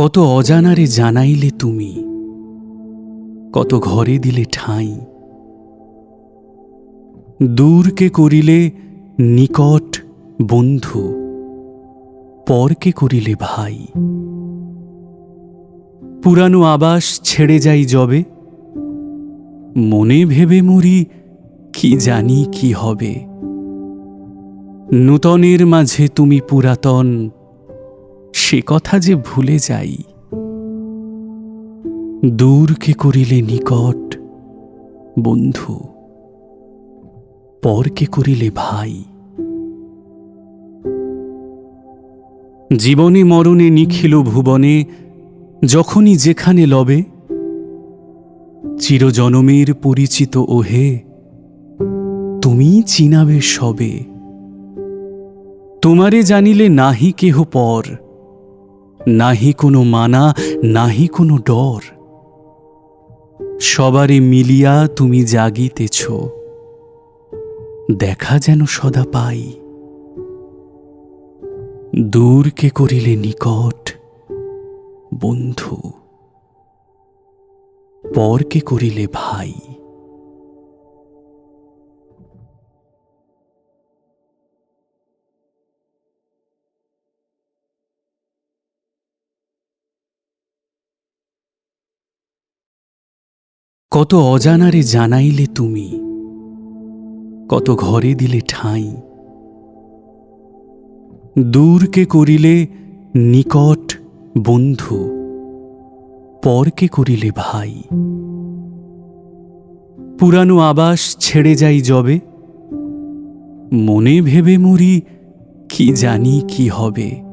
কত অজানারে জানাইলে তুমি, কত ঘরে দিলে ঠাঁই। দূরকে করিলে নিকট বন্ধু, পরকে করিলে ভাই। পুরানো আবাস ছেড়ে যাই যবে, মনে ভেবে মরি কি জানি কি হবে। নূতনের মাঝে তুমি পুরাতন, সে কথা যে ভুলে যাই। দূরকে করিলে নিকট বন্ধু, পরকে করিলে ভাই। জীবনে মরণে নিখিল ভুবনে, যখনই যেখানে লবে, চিরজনমের পরিচিত ওহে, তুমি চিনাবে সবে। তোমারে জানিলে নাহি কেহ পর, নাহি কোনো মানা, নাহি কোনো ডর। সবারে মিলিয়া তুমি জাগিতেছ, দেখা যেন সদা পাই। দূরকে করিলে নিকট বন্ধু, পরকে করিলে ভাই। কত অজানারে জানাইলে তুমি, কত ঘরে দিলে ঠাঁই। দূরকে করিলে নিকট বন্ধু, পরকে করিলে ভাই। পুরানো আবাস ছেড়ে যাই যবে, মনে ভেবে মরি কি জানি কি হবে।